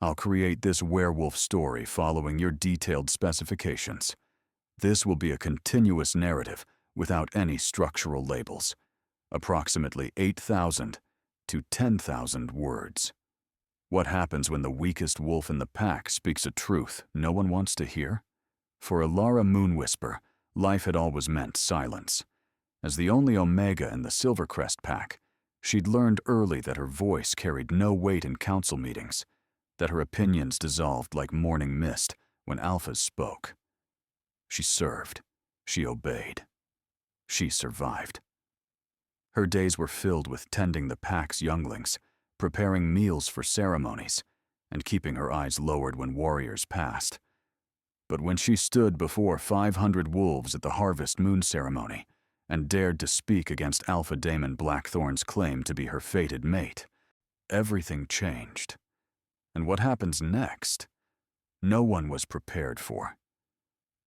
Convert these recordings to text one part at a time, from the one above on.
I'll create this werewolf story following your detailed specifications. This will be a continuous narrative without any structural labels, approximately 8,000 to 10,000 words. What happens when the weakest wolf in the pack speaks a truth no one wants to hear? For Alara Moonwhisper, life had always meant silence. As the only Omega in the Silvercrest pack, she'd learned early that her voice carried no weight in council meetings, that her opinions dissolved like morning mist when alphas spoke. She served. She obeyed. She survived. Her days were filled with tending the pack's younglings, preparing meals for ceremonies, and keeping her eyes lowered when warriors passed. But when she stood before 500 wolves at the Harvest Moon ceremony and dared to speak against Alpha Daemon Blackthorn's claim to be her fated mate, everything changed. And what happens next? No one was prepared for.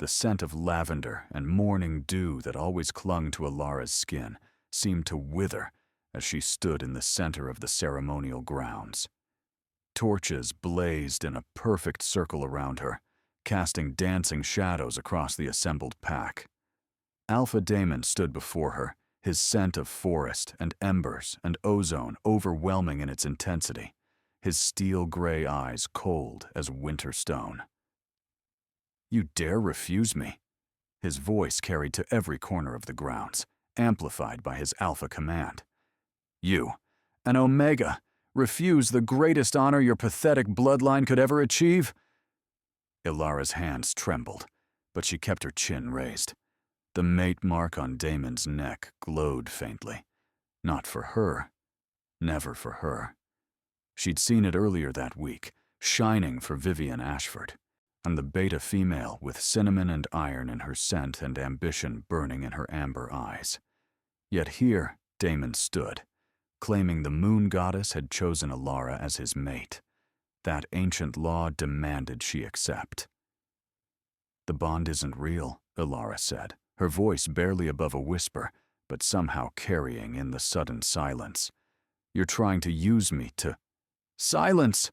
The scent of lavender and morning dew that always clung to Alara's skin seemed to wither as she stood in the center of the ceremonial grounds. Torches blazed in a perfect circle around her, casting dancing shadows across the assembled pack. Alpha Daemon stood before her, his scent of forest and embers and ozone overwhelming in its intensity, his steel-gray eyes cold as winter stone. "You dare refuse me?" His voice carried to every corner of the grounds, amplified by his alpha command. "You, an Omega, refuse the greatest honor your pathetic bloodline could ever achieve?" Ilara's hands trembled, but she kept her chin raised. The mate mark on Daemon's neck glowed faintly. Not for her. Never for her. She'd seen it earlier that week, shining for Vivian Ashford, and the beta female with cinnamon and iron in her scent and ambition burning in her amber eyes. Yet here Daemon stood, claiming the moon goddess had chosen Alara as his mate. That ancient law demanded she accept. "The bond isn't real," Alara said, her voice barely above a whisper, but somehow carrying in the sudden silence. "You're trying to use me to—" "Silence!"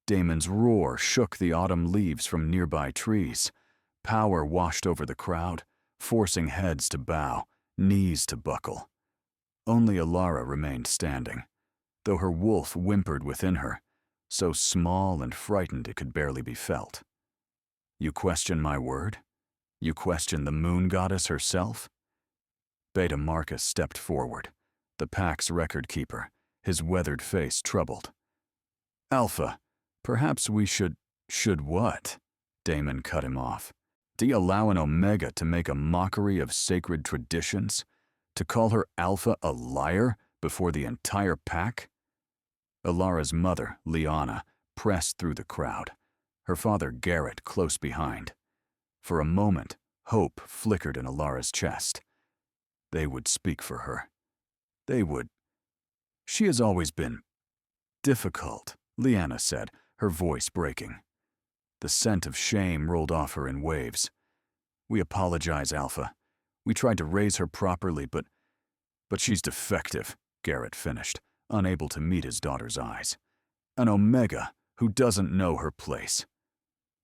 Daemon's roar shook the autumn leaves from nearby trees. Power washed over the crowd, forcing heads to bow, knees to buckle. Only Alara remained standing, though her wolf whimpered within her, so small and frightened it could barely be felt. "You question my word? You question the moon goddess herself?" Beta Marcus stepped forward, the pack's record keeper, his weathered face troubled. "Alpha, perhaps we should—" "Should what?" Daemon cut him off. "Do you allow an Omega to make a mockery of sacred traditions? To call her Alpha a liar before the entire pack?" Alara's mother, Liana, pressed through the crowd, her father Garrett close behind. For a moment, hope flickered in Alara's chest. They would speak for her. They would. "She has always been difficult," Liana said, her voice breaking. The scent of shame rolled off her in waves. "We apologize, Alpha. We tried to raise her properly, but she's defective," Garrett finished, unable to meet his daughter's eyes. "An Omega who doesn't know her place."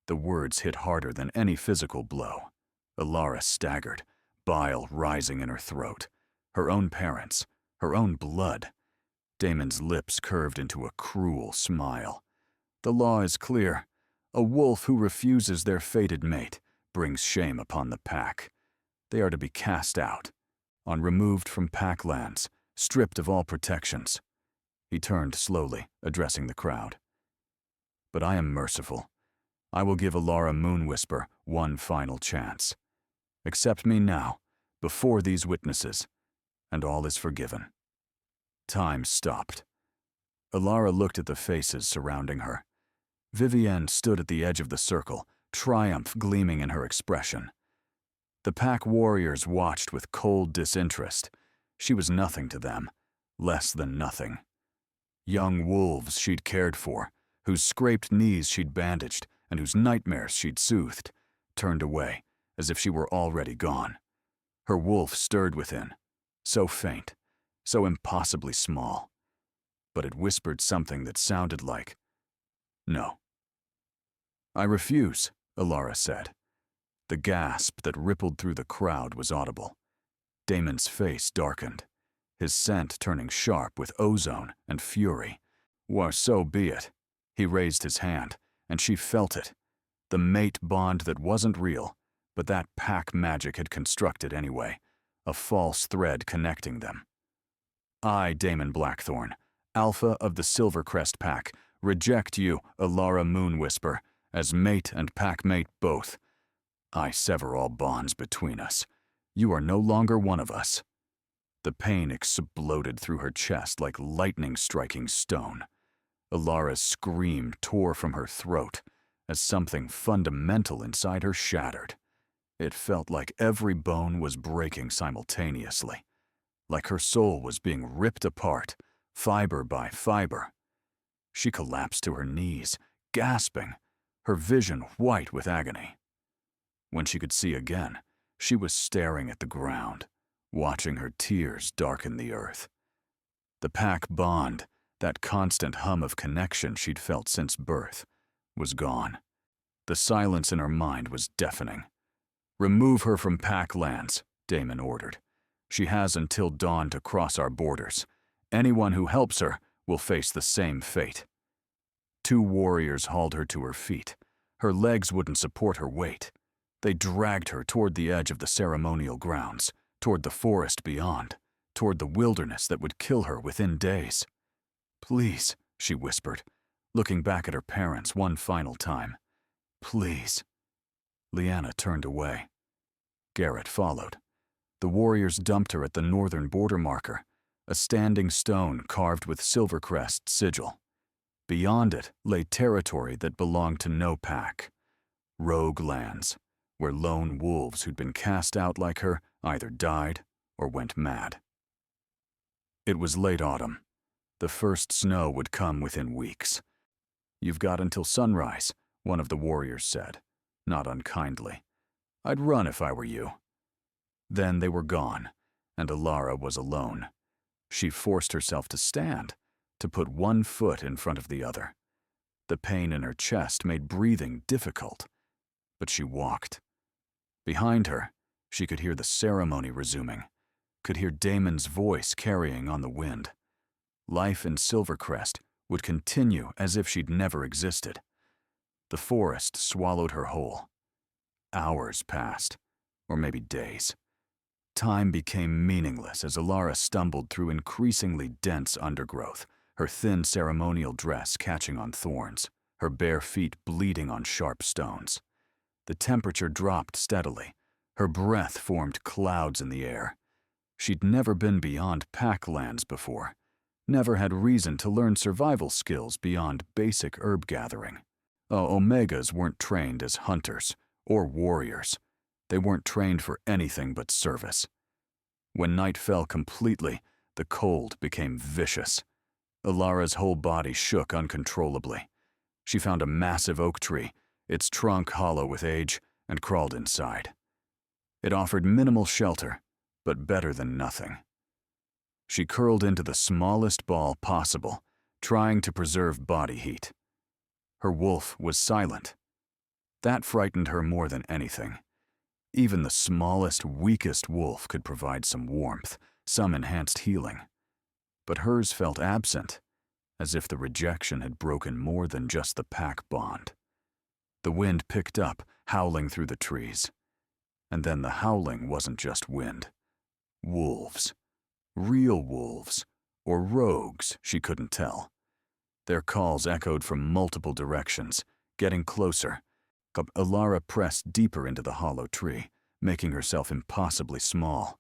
The words hit harder than any physical blow. Alara staggered, bile rising in her throat. Her own parents, her own blood. Daemon's lips curved into a cruel smile. "The law is clear. A wolf who refuses their fated mate brings shame upon the pack. They are to be cast out, removed from pack lands, stripped of all protections." He turned slowly, addressing the crowd. "But I am merciful. I will give Alara Moonwhisper one final chance. Accept me now, before these witnesses, and all is forgiven." Time stopped. Alara looked at the faces surrounding her. Vivienne stood at the edge of the circle, triumph gleaming in her expression. The pack warriors watched with cold disinterest. She was nothing to them, less than nothing. Young wolves she'd cared for, whose scraped knees she'd bandaged and whose nightmares she'd soothed, turned away as if she were already gone. Her wolf stirred within, so faint, so impossibly small. But it whispered something that sounded like, "No, "I refuse," Alara said. The gasp that rippled through the crowd was audible. Damon's face darkened, his scent turning sharp with ozone and fury. "Well, so be it." He raised his hand, and she felt it. The mate bond that wasn't real, but that pack magic had constructed anyway, a false thread connecting them. "I, Damon Blackthorn, Alpha of the Silvercrest Pack, reject you, Alara Moonwhisper, as mate and pack mate both. I sever all bonds between us. You are no longer one of us." The pain exploded through her chest like lightning striking stone. Alara's scream tore from her throat as something fundamental inside her shattered. It felt like every bone was breaking simultaneously, like her soul was being ripped apart, fiber by fiber. She collapsed to her knees, gasping, her vision white with agony. When she could see again, she was staring at the ground, watching her tears darken the earth. The pack bond, that constant hum of connection she'd felt since birth, was gone. The silence in her mind was deafening. "Remove her from pack lands," Damon ordered. "She has until dawn to cross our borders. Anyone who helps her will face the same fate." 2 warriors hauled her to her feet. Her legs wouldn't support her weight. They dragged her toward the edge of the ceremonial grounds, toward the forest beyond, toward the wilderness that would kill her within days. "Please," she whispered, looking back at her parents one final time. "Please." Lyanna turned away. Garrett followed. The warriors dumped her at the northern border marker, a standing stone carved with Silvercrest's sigil. Beyond it lay territory that belonged to no pack. Rogue lands, where lone wolves who'd been cast out like her either died or went mad. It was late autumn. The first snow would come within weeks. "You've got until sunrise," one of the warriors said, not unkindly. "I'd run if I were you." Then they were gone, and Alara was alone. She forced herself to stand, to put one foot in front of the other. The pain in her chest made breathing difficult, but she walked. Behind her, she could hear the ceremony resuming, could hear Damon's voice carrying on the wind. Life in Silvercrest would continue as if she'd never existed. The forest swallowed her whole. Hours passed, or maybe days. Time became meaningless as Alara stumbled through increasingly dense undergrowth, her thin ceremonial dress catching on thorns, her bare feet bleeding on sharp stones. The temperature dropped steadily. Her breath formed clouds in the air. She'd never been beyond pack lands before, never had reason to learn survival skills beyond basic herb gathering. Omegas weren't trained as hunters or warriors. They weren't trained for anything but service. When night fell completely, the cold became vicious. Alara's whole body shook uncontrollably. She found a massive oak tree, its trunk hollow with age, and crawled inside. It offered minimal shelter, but better than nothing. She curled into the smallest ball possible, trying to preserve body heat. Her wolf was silent. That frightened her more than anything. Even the smallest, weakest wolf could provide some warmth, some enhanced healing. But hers felt absent, as if the rejection had broken more than just the pack bond. The wind picked up, howling through the trees. And then the howling wasn't just wind. Wolves. Real wolves, or rogues, she couldn't tell. Their calls echoed from multiple directions, getting closer. Alara pressed deeper into the hollow tree, making herself impossibly small.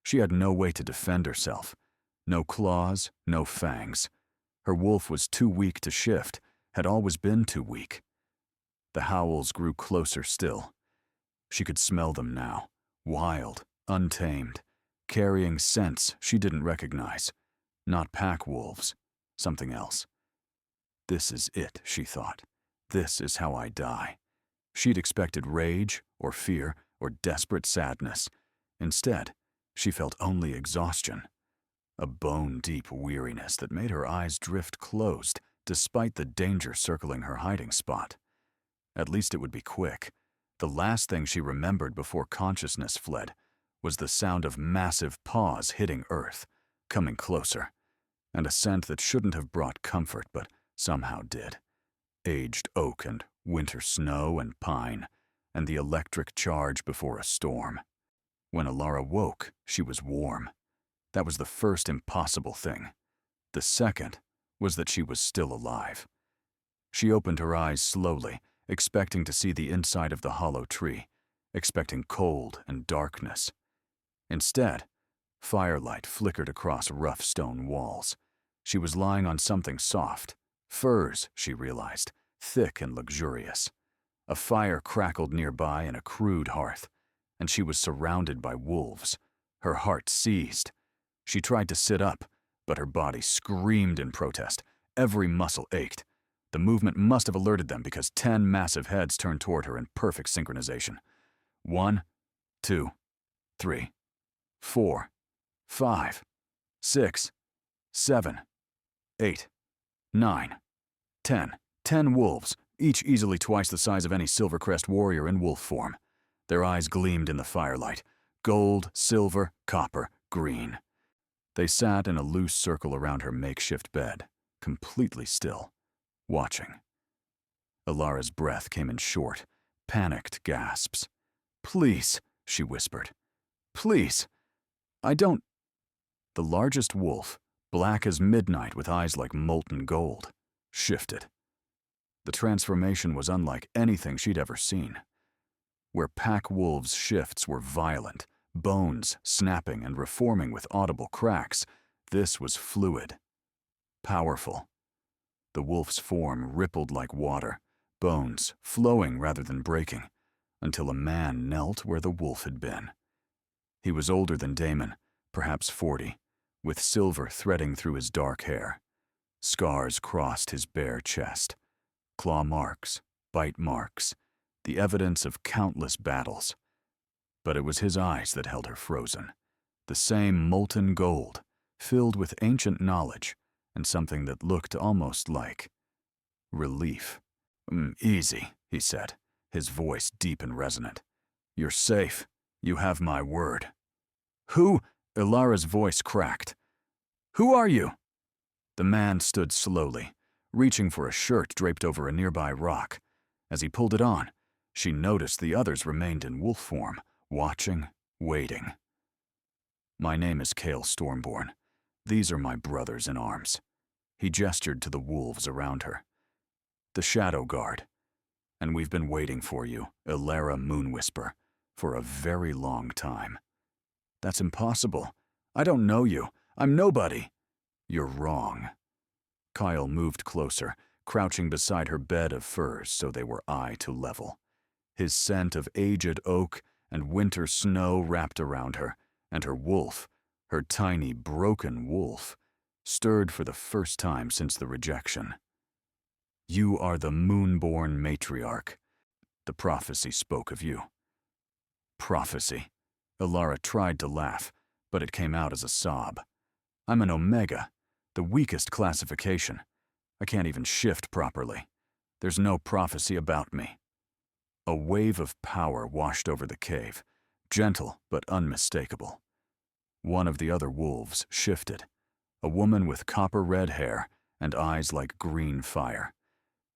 She had no way to defend herself. No claws, no fangs. Her wolf was too weak to shift, had always been too weak. The howls grew closer still. She could smell them now, wild, untamed, carrying scents she didn't recognize. Not pack wolves, something else. This is it, she thought. This is how I die. She'd expected rage, or fear, or desperate sadness. Instead, she felt only exhaustion. A bone-deep weariness that made her eyes drift closed despite the danger circling her hiding spot. At least it would be quick. The last thing she remembered before consciousness fled was the sound of massive paws hitting earth, coming closer, and a scent that shouldn't have brought comfort but somehow did. Aged oak and winter snow and pine, and the electric charge before a storm. When Alara woke, she was warm. That was the first impossible thing. The second was that she was still alive. She opened her eyes slowly, expecting to see the inside of the hollow tree, expecting cold and darkness. Instead, firelight flickered across rough stone walls. She was lying on something soft, furs, she realized, thick and luxurious. A fire crackled nearby in a crude hearth, and she was surrounded by wolves. Her heart seized. She tried to sit up, but her body screamed in protest. Every muscle ached. The movement must have alerted them because 10 massive heads turned toward her in perfect synchronization. 1, 2, 3, 4, 5, 6, 7, 8, 9, 10. 10 wolves, each easily twice the size of any Silvercrest warrior in wolf form. Their eyes gleamed in the firelight. Gold, silver, copper, green. They sat in a loose circle around her makeshift bed, completely still, watching. Alara's breath came in short, panicked gasps. "Please," she whispered. "Please. I don't—" The largest wolf, black as midnight with eyes like molten gold, shifted. The transformation was unlike anything she'd ever seen. Where pack wolves' shifts were violent, bones snapping and reforming with audible cracks, this was fluid, powerful. The wolf's form rippled like water, bones flowing rather than breaking, until a man knelt where the wolf had been. He was older than Damon, perhaps 40, with silver threading through his dark hair. Scars crossed his bare chest. Claw marks, bite marks, the evidence of countless battles. But it was his eyes that held her frozen. The same molten gold, filled with ancient knowledge and something that looked almost like relief. Easy," he said, his voice deep and resonant. "You're safe. You have my word." "Who?" Alara's voice cracked. "Who are you?" The man stood slowly, reaching for a shirt draped over a nearby rock. As he pulled it on, she noticed the others remained in wolf form, watching, waiting. "My name is Cale Stormborn. These are my brothers in arms." He gestured to the wolves around her. "The Shadow Guard. And we've been waiting for you, Alara Moonwhisper, for a very long time." "That's impossible. I don't know you. I'm nobody." "You're wrong." Kyle moved closer, crouching beside her bed of furs so they were eye to level. His scent of aged oak and winter snow wrapped around her, and her wolf, her tiny, broken wolf, stirred for the first time since the rejection. "You are the Moonborn Matriarch. The prophecy spoke of you." "Prophecy?" Alara tried to laugh, but it came out as a sob. "I'm an Omega, the weakest classification. I can't even shift properly. There's no prophecy about me." A wave of power washed over the cave, gentle but unmistakable. One of the other wolves shifted, a woman with copper-red hair and eyes like green fire.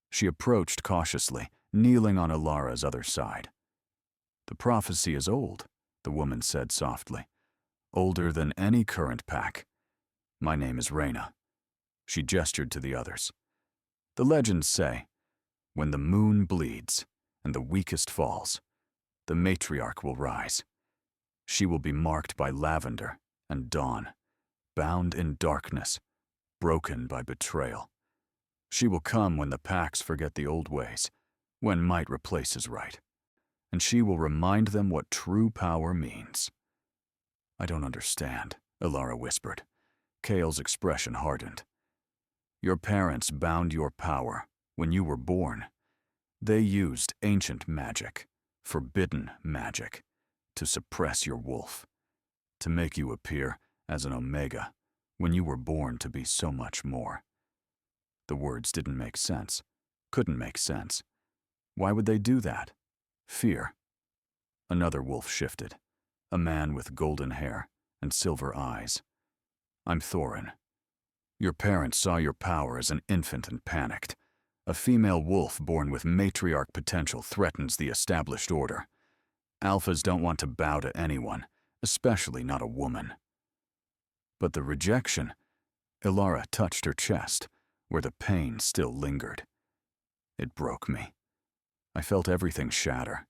She approached cautiously, kneeling on Alara's other side. "The prophecy is old," the woman said softly. "Older than any current pack. My name is Reyna." She gestured to the others. "The legends say, when the moon bleeds and the weakest falls, the matriarch will rise. She will be marked by lavender and dawn, bound in darkness, broken by betrayal. She will come when the packs forget the old ways, when might replaces right. And she will remind them what true power means." "I don't understand," Alara whispered. Cale's expression hardened. "Your parents bound your power when you were born. They used ancient magic, forbidden magic, to suppress your wolf, to make you appear as an Omega when you were born to be so much more." The words didn't make sense, couldn't make sense. Why would they do that? Fear. Another wolf shifted, a man with golden hair and silver eyes. I'm Thorin. Your parents saw your power as an infant and panicked. A female wolf born with matriarch potential threatens the established order. Alphas don't want to bow to anyone, especially not a woman. But the rejection, Ilara touched her chest, where the pain still lingered. It broke me. I felt everything shatter.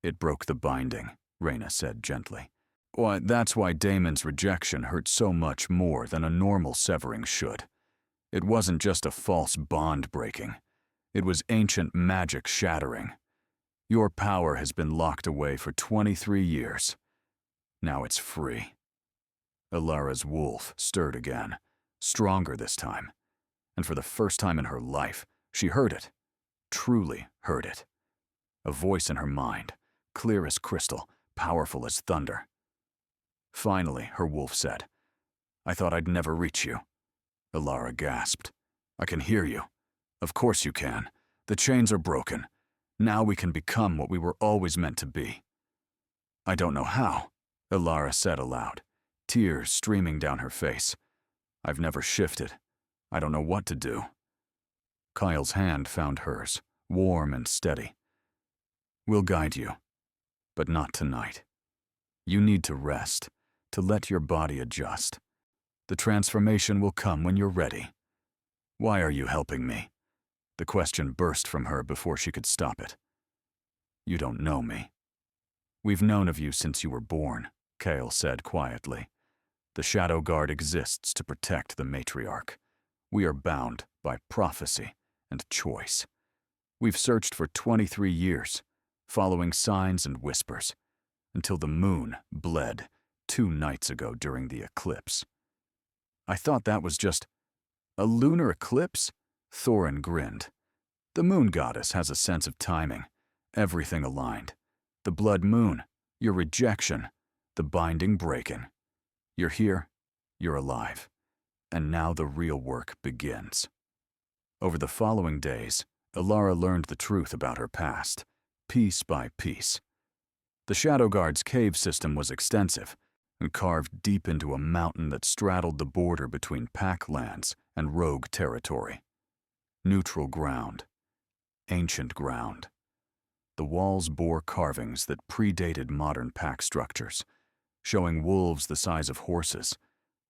It broke the binding, Reyna said gently. Why, that's why Daemon's rejection hurt so much more than a normal severing should. It wasn't just a false bond breaking. It was ancient magic shattering. Your power has been locked away for 23 years. Now it's free. Ilara's wolf stirred again, stronger this time. And for the first time in her life, she heard it. Truly heard it. A voice in her mind, clear as crystal, powerful as thunder. Finally, her wolf said, I thought I'd never reach you. Ilara gasped. I can hear you. Of course you can. The chains are broken. Now we can become what we were always meant to be. I don't know how, Ilara said aloud, tears streaming down her face. I've never shifted. I don't know what to do. Kyle's hand found hers, warm and steady. We'll guide you, but not tonight. You need to rest, to let your body adjust. The transformation will come when you're ready. Why are you helping me? The question burst from her before she could stop it. You don't know me. We've known of you since you were born, Kale said quietly. The Shadow Guard exists to protect the matriarch. We are bound by prophecy and choice. We've searched for 23 years, following signs and whispers, until the moon bled 2 nights ago during the eclipse. I thought that was just a lunar eclipse? Thorin grinned. The moon goddess has a sense of timing, everything aligned. The blood moon, your rejection, the binding breaking. You're here, you're alive, and now the real work begins. Over the following days, Ilara learned the truth about her past, piece by piece. The Shadow Guard's cave system was extensive and carved deep into a mountain that straddled the border between pack lands and rogue territory. Neutral ground. Ancient ground. The walls bore carvings that predated modern pack structures, showing wolves the size of horses,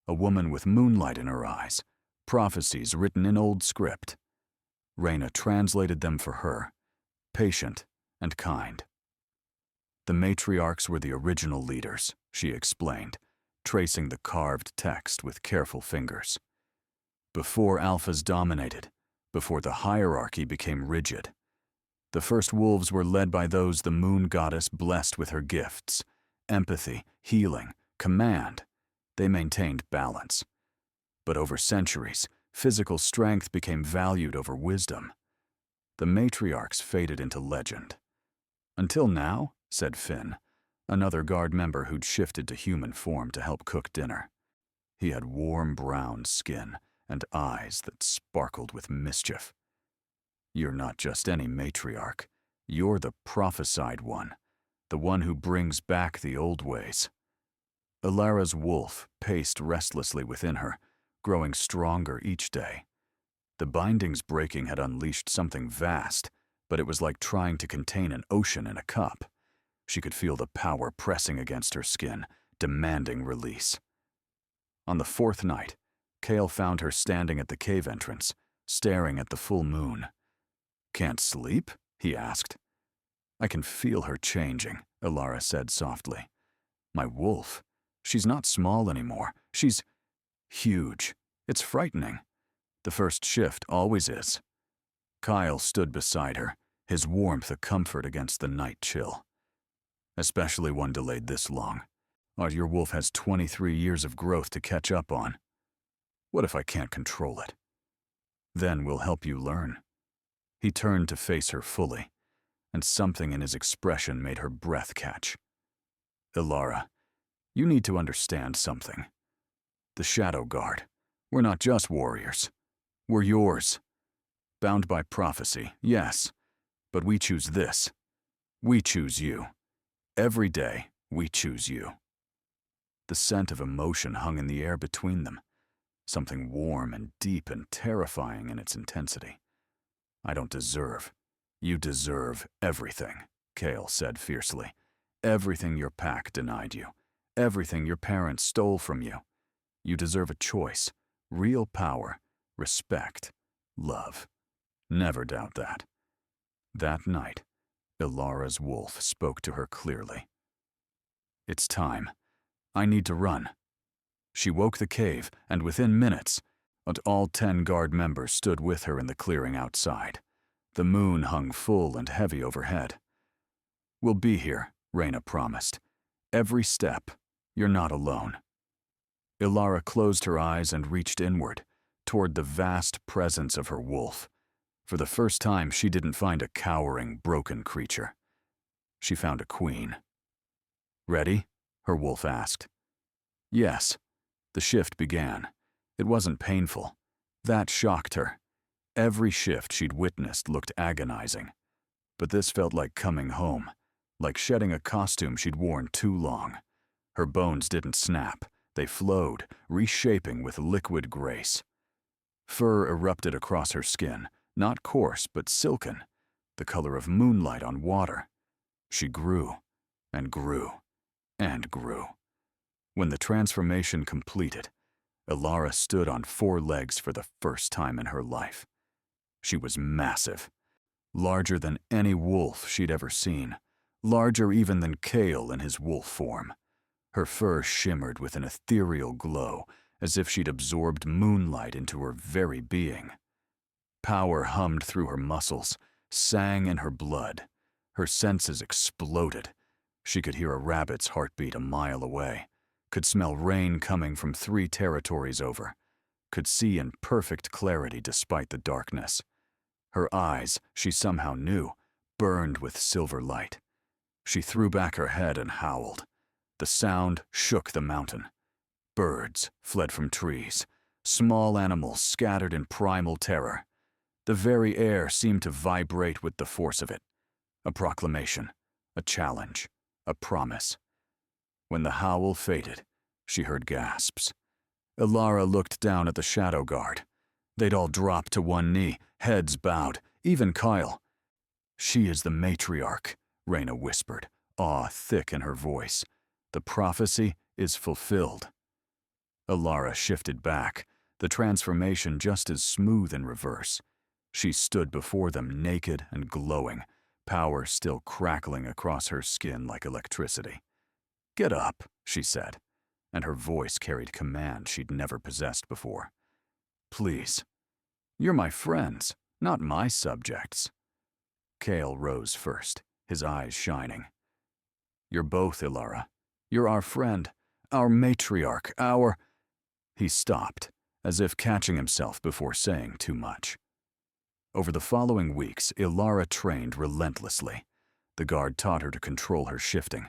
a woman with moonlight in her eyes, prophecies written in old script. Reyna translated them for her, patient and kind. The matriarchs were the original leaders, she explained, tracing the carved text with careful fingers. Before alphas dominated, before the hierarchy became rigid, the first wolves were led by those the moon goddess blessed with her gifts, empathy, healing, command. They maintained balance. But over centuries, physical strength became valued over wisdom. The matriarchs faded into legend. Until now, said Finn, another guard member who'd shifted to human form to help cook dinner. He had warm brown skin and eyes that sparkled with mischief. You're not just any matriarch. You're the prophesied one, the one who brings back the old ways. Ilara's wolf paced restlessly within her, growing stronger each day. The bindings breaking had unleashed something vast, but it was like trying to contain an ocean in a cup. She could feel the power pressing against her skin, demanding release. On the 4th night, Kale found her standing at the cave entrance, staring at the full moon. Can't sleep? He asked. I can feel her changing, Ilara said softly. My wolf. She's not small anymore. She's huge. It's frightening. The first shift always is. Kyle stood beside her, his warmth a comfort against the night chill. Especially one delayed this long. Your wolf has 23 years of growth to catch up on. What if I can't control it? Then we'll help you learn. He turned to face her fully, and something in his expression made her breath catch. Ilara, you need to understand something. The Shadow Guard, we're not just warriors. We're yours. Bound by prophecy, yes, But we choose this. We choose you. Every day, we choose you. The scent of emotion hung in the air between them, something warm and deep and terrifying in its intensity. I don't deserve. You deserve everything, Cale said fiercely. Everything your pack denied you. Everything your parents stole from you. You deserve a choice, real power, respect, love. Never doubt that. That night, Ilara's wolf spoke to her clearly. It's time. I need to run. She woke the cave, and within minutes, all 10 guard members stood with her in the clearing outside. The moon hung full and heavy overhead. We'll be here, Reyna promised. Every step, you're not alone. Ilara closed her eyes and reached inward, toward the vast presence of her wolf. For the first time, she didn't find a cowering, broken creature. She found a queen. Ready? Her wolf asked. Yes. The shift began. It wasn't painful. That shocked her. Every shift she'd witnessed looked agonizing. But this felt like coming home, like shedding a costume she'd worn too long. Her bones didn't snap. They flowed, reshaping with liquid grace. Fur erupted across her skin, not coarse but silken, the color of moonlight on water. She grew, and grew, and grew. When the transformation completed, Ilara stood on 4 legs for the first time in her life. She was massive, larger than any wolf she'd ever seen, larger even than Cale in his wolf form. Her fur shimmered with an ethereal glow, as if she'd absorbed moonlight into her very being. Power hummed through her muscles, sang in her blood. Her senses exploded. She could hear a rabbit's heartbeat a mile away, could smell rain coming from 3 territories over, could see in perfect clarity despite the darkness. Her eyes, she somehow knew, burned with silver light. She threw back her head and howled. The sound shook the mountain. Birds fled from trees. Small animals scattered in primal terror. The very air seemed to vibrate with the force of it. A proclamation, a challenge, a promise. When the howl faded, she heard gasps. Ilara looked down at the Shadow Guard. They'd all dropped to one knee, heads bowed, even Kyle. She is the matriarch, Reyna whispered, awe thick in her voice. The prophecy is fulfilled. Ilara shifted back, the transformation just as smooth in reverse. She stood before them naked and glowing, power still crackling across her skin like electricity. Get up, she said, and her voice carried command she'd never possessed before. Please. You're my friends, not my subjects. Cale rose first, his eyes shining. You're both, Ilara. You're our friend, our matriarch, our... He stopped, as if catching himself before saying too much. Over the following weeks, Ilara trained relentlessly. The guard taught her to control her shifting,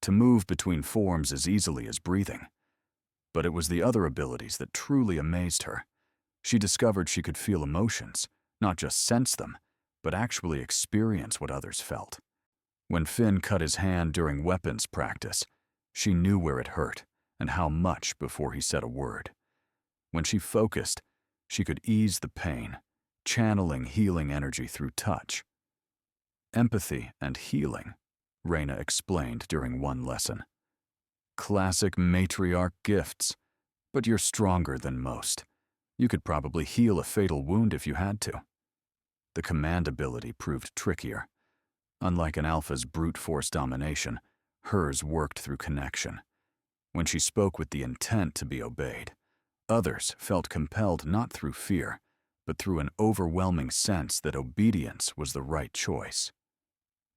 to move between forms as easily as breathing. But it was the other abilities that truly amazed her. She discovered she could feel emotions, not just sense them, but actually experience what others felt. When Finn cut his hand during weapons practice, she knew where it hurt and how much before he said a word. When she focused, she could ease the pain, channeling healing energy through touch. Empathy and healing, Reyna explained during one lesson. Classic matriarch gifts, but you're stronger than most. You could probably heal a fatal wound if you had to. The command ability proved trickier. Unlike an alpha's brute force domination, hers worked through connection. When she spoke with the intent to be obeyed, others felt compelled not through fear, but through an overwhelming sense that obedience was the right choice.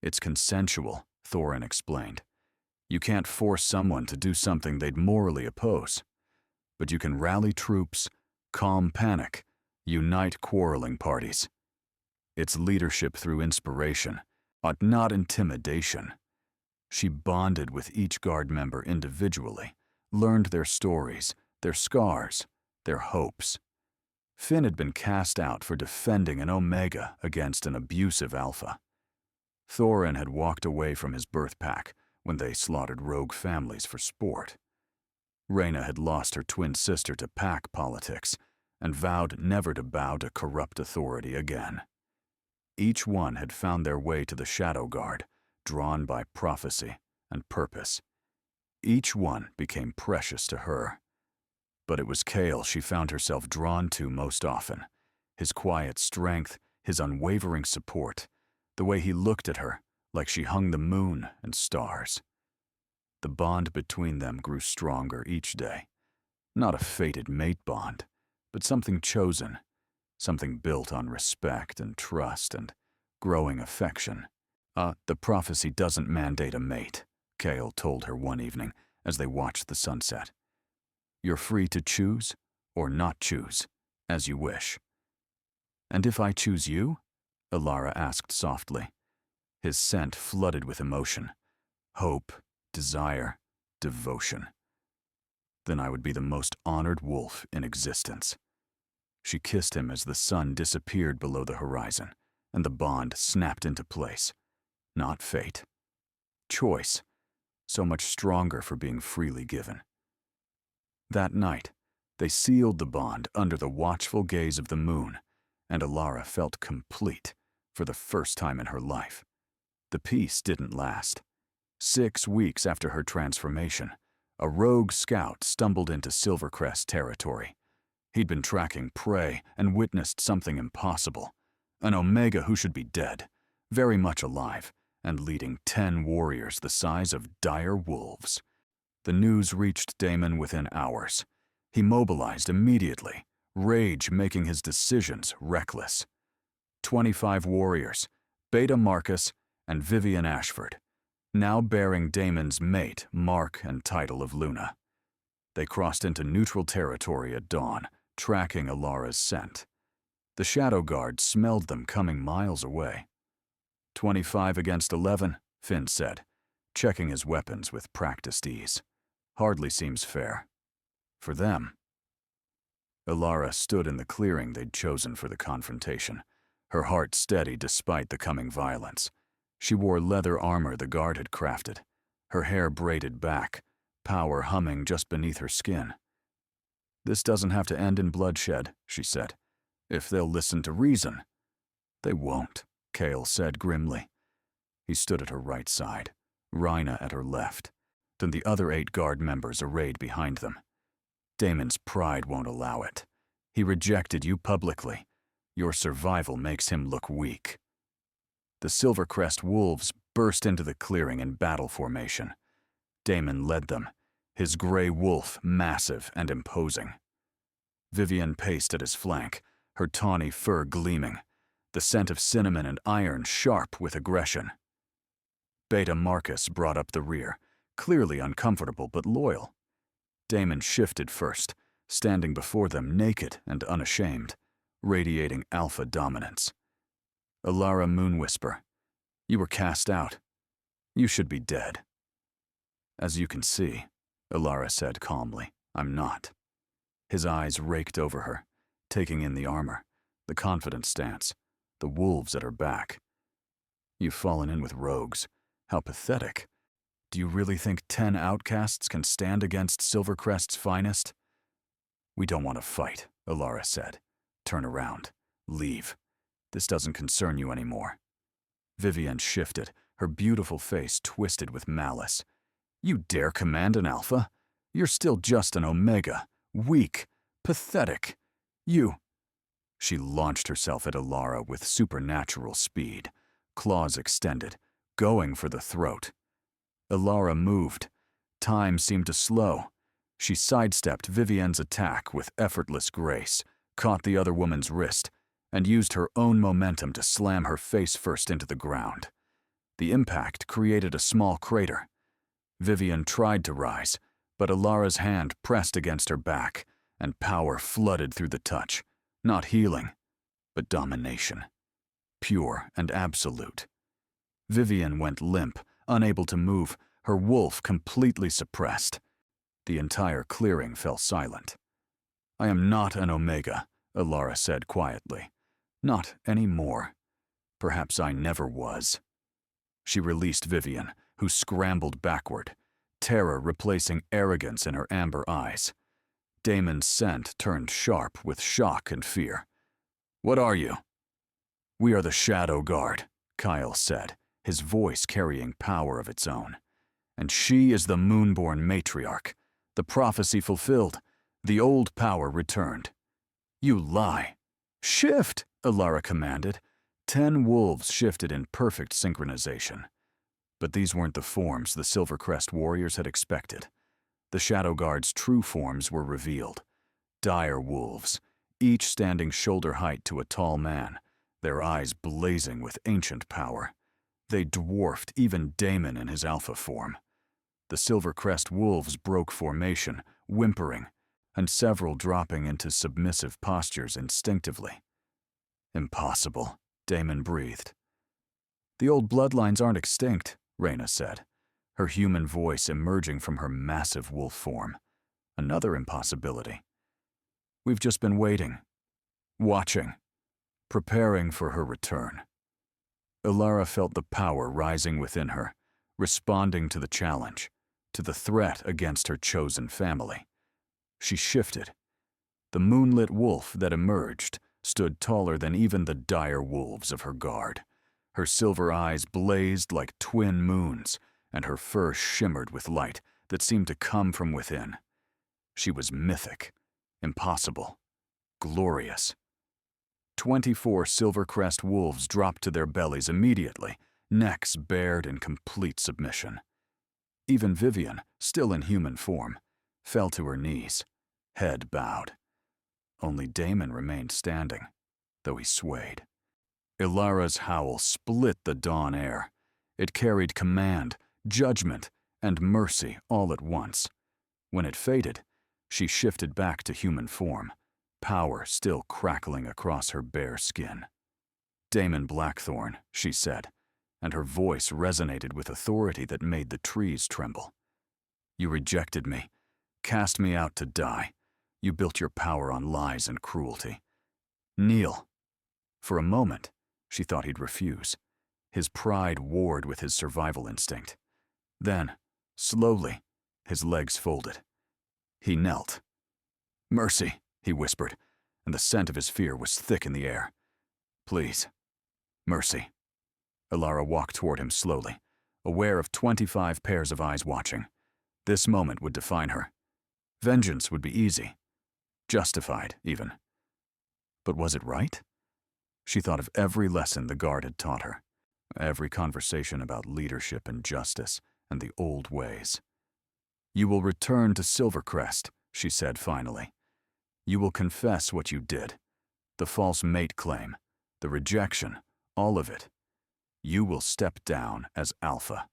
It's consensual, Thorin explained. You can't force someone to do something they'd morally oppose. But you can rally troops, calm panic, unite quarreling parties. It's leadership through inspiration, but not intimidation. She bonded with each guard member individually, learned their stories, their scars, their hopes. Finn had been cast out for defending an Omega against an abusive Alpha. Thorin had walked away from his birth pack when they slaughtered rogue families for sport. Rhaena had lost her twin sister to pack politics and vowed never to bow to corrupt authority again. Each one had found their way to the Shadow Guard, drawn by prophecy and purpose. Each one became precious to her. But it was Chaol she found herself drawn to most often. His quiet strength, his unwavering support, the way he looked at her like she hung the moon and stars. The bond between them grew stronger each day. Not a fated mate bond, but something chosen, something built on respect and trust and growing affection. The prophecy doesn't mandate a mate, Chaol told her one evening as they watched the sunset. You're free to choose or not choose, as you wish. And if I choose you? Elara asked softly. His scent flooded with emotion, hope, desire, devotion. Then I would be the most honored wolf in existence. She kissed him as the sun disappeared below the horizon, and the bond snapped into place. Not fate. Choice, so much stronger for being freely given. That night, they sealed the bond under the watchful gaze of the moon, and Elara felt complete for the first time in her life. The peace didn't last. 6 weeks after her transformation, a rogue scout stumbled into Silvercrest territory. He'd been tracking prey and witnessed something impossible. An Omega who should be dead, very much alive, and leading 10 warriors the size of dire wolves. The news reached Daemon within hours. He mobilized immediately, rage making his decisions reckless. 25 warriors, Beta Marcus and Vivian Ashford, now bearing Daemon's mate, mark, and title of Luna. They crossed into neutral territory at dawn, tracking Elara's scent. The Shadow Guard smelled them coming miles away. 25 against 11, Finn said, checking his weapons with practiced ease. Hardly seems fair. For them. Elara stood in the clearing they'd chosen for the confrontation, her heart steady despite the coming violence. She wore leather armor the guard had crafted, her hair braided back, power humming just beneath her skin. This doesn't have to end in bloodshed, she said, if they'll listen to reason. They won't, Chaol said grimly. He stood at her right side, Rhaena at her left, then the other 8 guard members arrayed behind them. Daemon's pride won't allow it. He rejected you publicly. Your survival makes him look weak. The Silvercrest wolves burst into the clearing in battle formation. Daemon led them, his gray wolf massive and imposing. Vivian paced at his flank, her tawny fur gleaming, the scent of cinnamon and iron sharp with aggression. Beta Marcus brought up the rear, clearly uncomfortable but loyal. Daemon shifted first, standing before them naked and unashamed, radiating alpha dominance. Elara Moonwhisper, you were cast out. You should be dead. As you can see, Elara said calmly, I'm not. His eyes raked over her, taking in the armor, the confident stance, the wolves at her back. You've fallen in with rogues. How pathetic. Do you really think 10 outcasts can stand against Silvercrest's finest? We don't want to fight, Elara said. Turn around. Leave. This doesn't concern you anymore. Vivian shifted, her beautiful face twisted with malice. You dare command an alpha? You're still just an Omega. Weak. Pathetic. You. She launched herself at Elara with supernatural speed, claws extended, going for the throat. Elara moved. Time seemed to slow. She sidestepped Vivian's attack with effortless grace, caught the other woman's wrist, and used her own momentum to slam her face first into the ground. The impact created a small crater. Vivian tried to rise, but Elara's hand pressed against her back, and power flooded through the touch. Not healing, but domination. Pure and absolute. Vivian went limp, unable to move, her wolf completely suppressed. The entire clearing fell silent. I am not an Omega, Elara said quietly. Not anymore. Perhaps I never was. She released Vivian, who scrambled backward, terror replacing arrogance in her amber eyes. Damon's scent turned sharp with shock and fear. "What are you?" "We are the Shadow Guard," Kyle said, his voice carrying power of its own. "And she is the Moonborn matriarch. The prophecy fulfilled. The old power returned." "You lie." "Shift," Alara commanded. 10 wolves shifted in perfect synchronization. But these weren't the forms the Silvercrest warriors had expected. The Shadow Guard's true forms were revealed. Dire wolves, each standing shoulder height to a tall man, their eyes blazing with ancient power. They dwarfed even Damon in his alpha form. The Silvercrest wolves broke formation, whimpering, and several dropping into submissive postures instinctively. "Impossible," Damon breathed. "The old bloodlines aren't extinct," Reyna said, her human voice emerging from her massive wolf form. "Another impossibility. We've just been waiting, watching, preparing for her return." Alara felt the power rising within her, responding to the challenge, to the threat against her chosen family. She shifted. The moonlit wolf that emerged stood taller than even the dire wolves of her guard. Her silver eyes blazed like twin moons, and her fur shimmered with light that seemed to come from within. She was mythic, impossible, glorious. 24 Silvercrest wolves dropped to their bellies immediately, necks bared in complete submission. Even Vivian, still in human form, fell to her knees, head bowed. Only Damon remained standing, though he swayed. Ilara's howl split the dawn air. It carried command, judgment, and mercy all at once. When it faded, she shifted back to human form, power still crackling across her bare skin. "Damon Blackthorn," she said, and her voice resonated with authority that made the trees tremble. "You rejected me, cast me out to die. You built your power on lies and cruelty. Kneel." For a moment, she thought he'd refuse. His pride warred with his survival instinct. Then, slowly, his legs folded. He knelt. "Mercy," he whispered, and the scent of his fear was thick in the air. "Please. Mercy." Alara walked toward him slowly, aware of 25 pairs of eyes watching. This moment would define her. Vengeance would be easy. Justified, even. But was it right? She thought of every lesson the guard had taught her, every conversation about leadership and justice and the old ways. "You will return to Silvercrest," she said finally. "You will confess what you did. The false mate claim, the rejection, all of it. You will step down as Alpha."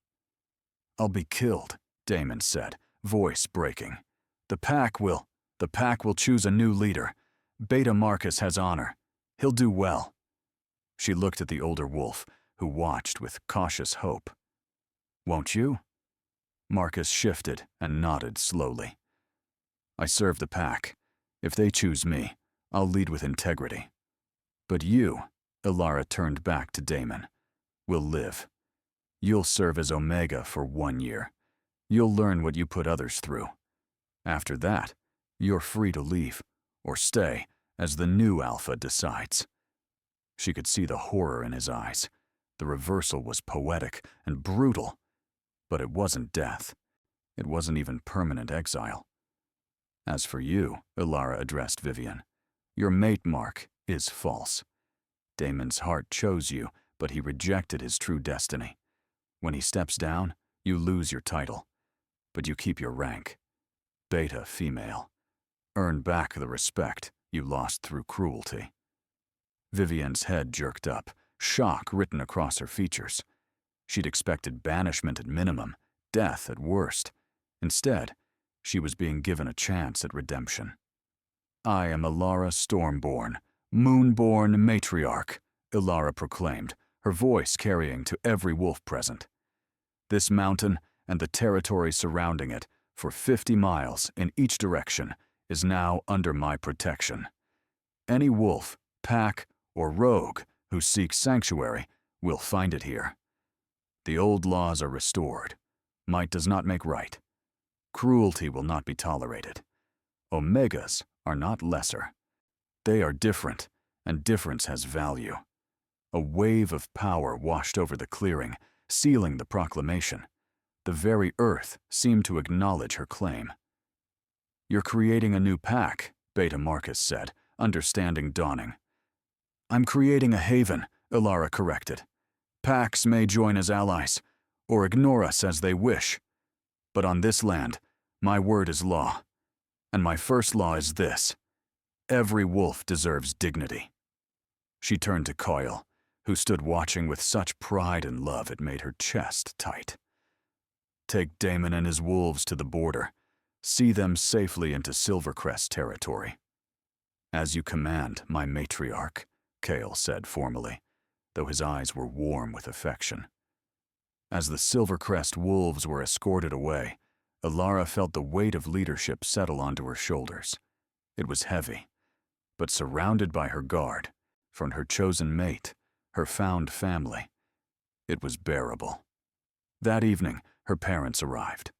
"I'll be killed," Damon said, voice breaking. The pack will choose a new leader. Beta Marcus has honor. He'll do well." She looked at the older wolf, who watched with cautious hope. "Won't you?" Marcus shifted and nodded slowly. "I serve the pack. If they choose me, I'll lead with integrity. But you," Alara turned back to Damon, "will live. You'll serve as Omega for 1 year. You'll learn what you put others through. After that, you're free to leave, or stay, as the new Alpha decides." She could see the horror in his eyes. The reversal was poetic and brutal. But it wasn't death. It wasn't even permanent exile. "As for you," Alara addressed Vivian, "your mate mark is false. Damon's heart chose you, but he rejected his true destiny. When he steps down, you lose your title. But you keep your rank. Beta female. Earn back the respect you lost through cruelty." Vivian's head jerked up, shock written across her features. She'd expected banishment at minimum, death at worst. Instead, she was being given a chance at redemption. "I am Alara Stormborn, Moonborn matriarch," Alara proclaimed, her voice carrying to every wolf present. "This mountain and the territory surrounding it, for 50 miles in each direction, is now under my protection. Any wolf, pack, or rogue who seeks sanctuary will find it here. The old laws are restored. Might does not make right. Cruelty will not be tolerated. Omegas are not lesser. They are different, and difference has value. A wave of power washed over the clearing, sealing the proclamation. The very earth seemed to acknowledge her claim. "You're creating a new pack," Beta Marcus said, understanding dawning. "I'm creating a haven," Ilara corrected. "Packs may join as allies, or ignore us as they wish. But on this land, my word is law. And my first law is this: every wolf deserves dignity." She turned to Coil, who stood watching with such pride and love it made her chest tight. "Take Damon and his wolves to the border. See them safely into Silvercrest territory." "As you command, my matriarch," Cale said formally, though his eyes were warm with affection. As the Silvercrest wolves were escorted away, Ilara felt the weight of leadership settle onto her shoulders. It was heavy, but surrounded by her guard, from her chosen mate, her found family, it was bearable. That evening, her parents arrived.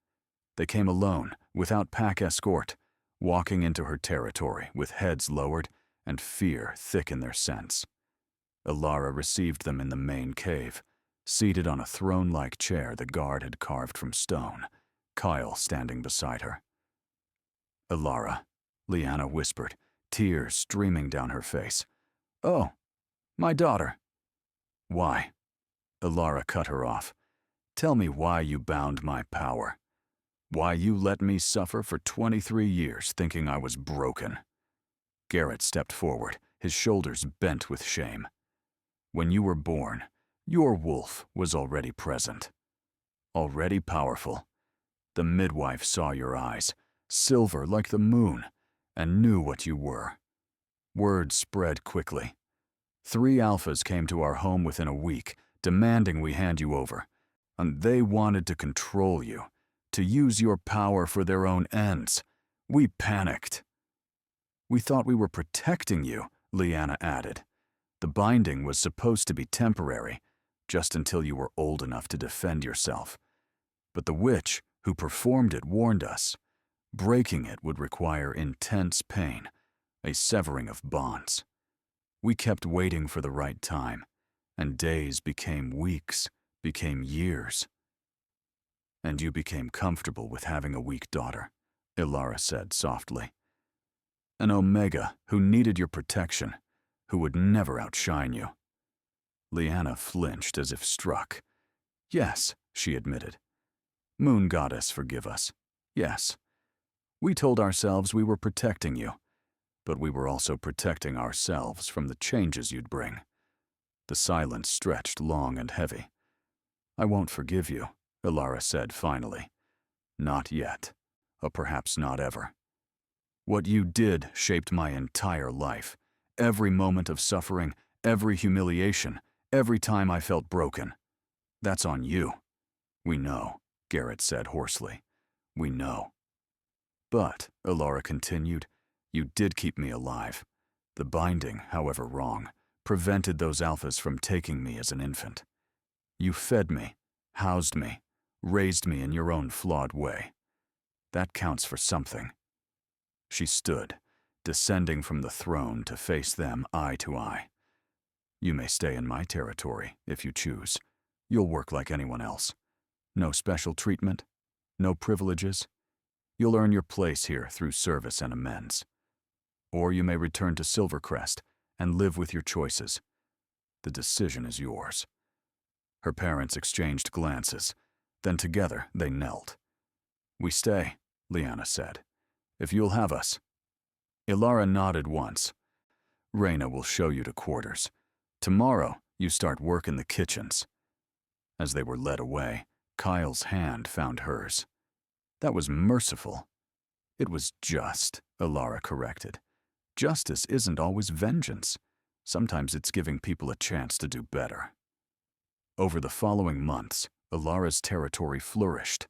They came alone, without pack escort, walking into her territory with heads lowered and fear thick in their sense. Ilara received them in the main cave, seated on a throne-like chair the guard had carved from stone, Kyle standing beside her. "Ilara," Lyanna whispered, tears streaming down her face. "Oh, my daughter." "Why?" Ilara cut her off. "Tell me why you bound my power. Why you let me suffer for 23 years thinking I was broken." Garrett stepped forward, his shoulders bent with shame. "When you were born, your wolf was already present. Already powerful. The midwife saw your eyes, silver like the moon, and knew what you were. Word spread quickly. 3 alphas came to our home within a week, demanding we hand you over. And they wanted to control you, to use your power for their own ends. We panicked." "We thought we were protecting you," Lyanna added. "The binding was supposed to be temporary, just until you were old enough to defend yourself. But the witch who performed it warned us. Breaking it would require intense pain, a severing of bonds. We kept waiting for the right time, and days became weeks, became years." "And you became comfortable with having a weak daughter," Ilara said softly. "An Omega who needed your protection, who would never outshine you." Lyanna flinched as if struck. "Yes," she admitted. "Moon Goddess, forgive us. Yes. We told ourselves we were protecting you, but we were also protecting ourselves from the changes you'd bring." The silence stretched long and heavy. "I won't forgive you," Ilara said finally. "Not yet, or perhaps not ever. What you did shaped my entire life. Every moment of suffering, every humiliation, every time I felt broken. That's on you." "We know," Garrett said hoarsely. "We know." "But," Ilara continued, "you did keep me alive. The binding, however wrong, prevented those alphas from taking me as an infant. You fed me, housed me, raised me in your own flawed way. That counts for something." She stood, descending from the throne to face them eye to eye. "You may stay in my territory, if you choose. You'll work like anyone else. No special treatment, no privileges. You'll earn your place here through service and amends. Or you may return to Silvercrest and live with your choices. The decision is yours." Her parents exchanged glances, then together they knelt. "We stay," Lyanna said, "if you'll have us." Ilara nodded once. "Reyna will show you to quarters. Tomorrow, you start work in the kitchens." As they were led away, Kyle's hand found hers. "That was merciful." "It was just," Ilara corrected. "Justice isn't always vengeance. Sometimes it's giving people a chance to do better." Over the following months, Ilara's territory flourished.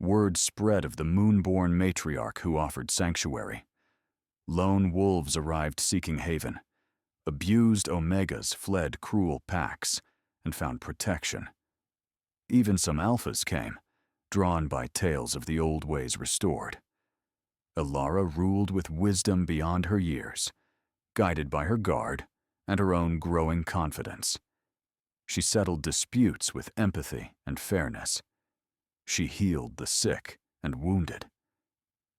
Word spread of the moonborn matriarch who offered sanctuary. Lone wolves arrived seeking haven. Abused Omegas fled cruel packs and found protection. Even some alphas came, drawn by tales of the old ways restored. Elara ruled with wisdom beyond her years, guided by her guard and her own growing confidence. She settled disputes with empathy and fairness. She healed the sick and wounded.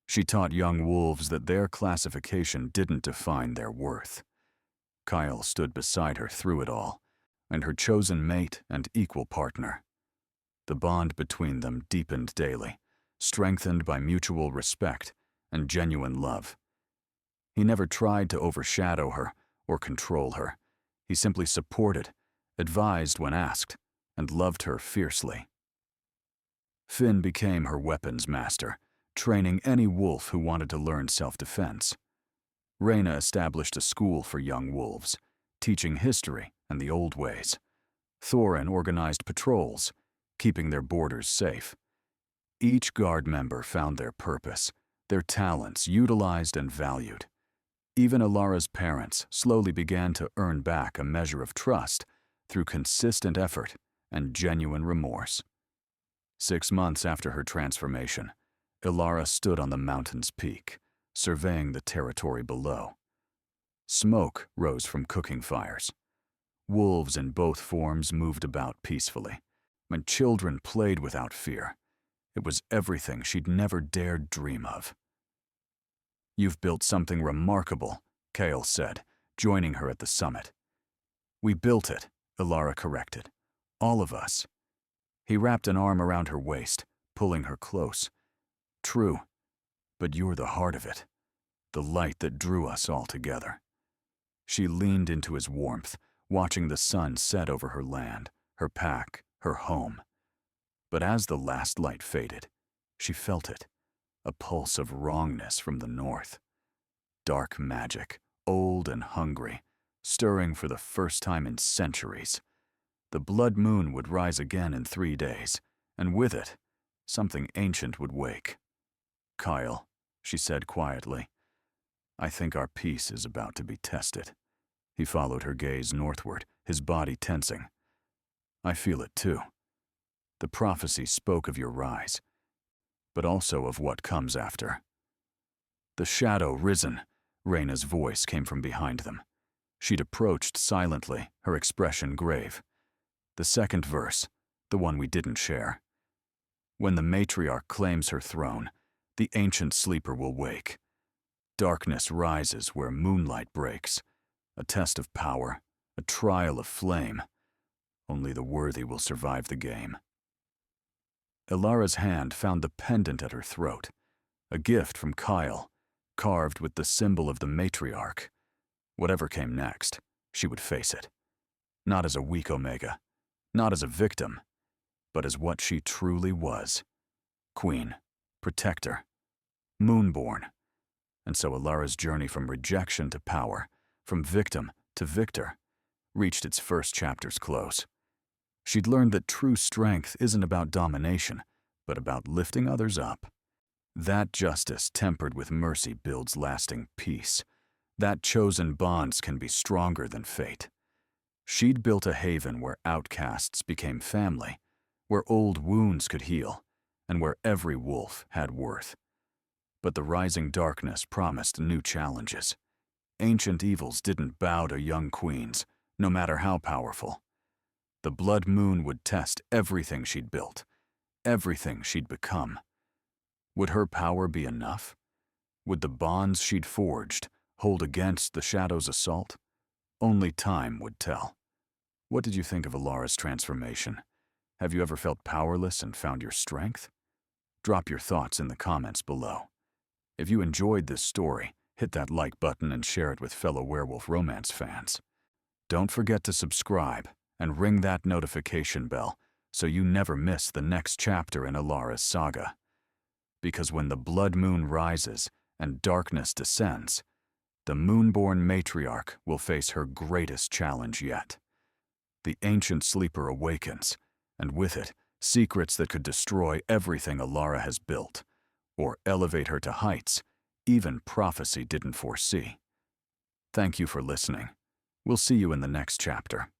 She taught young wolves that their classification didn't define their worth. Kyle stood beside her through it all, and her chosen mate and equal partner. The bond between them deepened daily, strengthened by mutual respect and genuine love. He never tried to overshadow her or control her. He simply supported, advised when asked, and loved her fiercely. Finn became her weapons master, training any wolf who wanted to learn self-defense. Reyna established a school for young wolves, teaching history and the old ways. Thorin organized patrols, keeping their borders safe. Each guard member found their purpose, their talents utilized and valued. Even Elara's parents slowly began to earn back a measure of trust through consistent effort and genuine remorse. 6 months after her transformation, Elara stood on the mountain's peak, surveying the territory below. Smoke rose from cooking fires. Wolves in both forms moved about peacefully, and children played without fear. It was everything she'd never dared dream of. "You've built something remarkable," Chaol said, joining her at the summit. "We built it," Elara corrected. "All of us." He wrapped an arm around her waist, pulling her close. "True, but you're the heart of it, the light that drew us all together." She leaned into his warmth, watching the sun set over her land, her pack, her home. But as the last light faded, she felt it, a pulse of wrongness from the north. Dark magic, old and hungry, stirring for the first time in centuries. The blood moon would rise again in 3 days, and with it, something ancient would wake. "Kyle," she said quietly, "I think our peace is about to be tested." He followed her gaze northward, his body tensing. "I feel it too. The prophecy spoke of your rise, but also of what comes after." "The shadow risen," Reyna's voice came from behind them. She'd approached silently, her expression grave. "The second verse, the one we didn't share. When the matriarch claims her throne, the ancient sleeper will wake. Darkness rises where moonlight breaks, a test of power, a trial of flame. Only the worthy will survive the game." Elara's hand found the pendant at her throat, a gift from Kyle, carved with the symbol of the matriarch. Whatever came next, she would face it. Not as a weak Omega, not as a victim, but as what she truly was. Queen, protector, Moonborn. And so Elara's journey from rejection to power, from victim to victor, reached its first chapter's close. She'd learned that true strength isn't about domination, but about lifting others up. That justice tempered with mercy builds lasting peace. That chosen bonds can be stronger than fate. She'd built a haven where outcasts became family, where old wounds could heal, and where every wolf had worth. But the rising darkness promised new challenges. Ancient evils didn't bow to young queens, no matter how powerful. The blood moon would test everything she'd built, everything she'd become. Would her power be enough? Would the bonds she'd forged hold against the shadow's assault? Only time would tell. What did you think of Elara's transformation? Have you ever felt powerless and found your strength? Drop your thoughts in the comments below. If you enjoyed this story, hit that like button and share it with fellow werewolf romance fans. Don't forget to subscribe and ring that notification bell so you never miss the next chapter in Elara's saga. Because when the blood moon rises and darkness descends, the Moonborn matriarch will face her greatest challenge yet. The ancient sleeper awakens, and with it, secrets that could destroy everything Elara has built, or elevate her to heights even prophecy didn't foresee. Thank you for listening. We'll see you in the next chapter.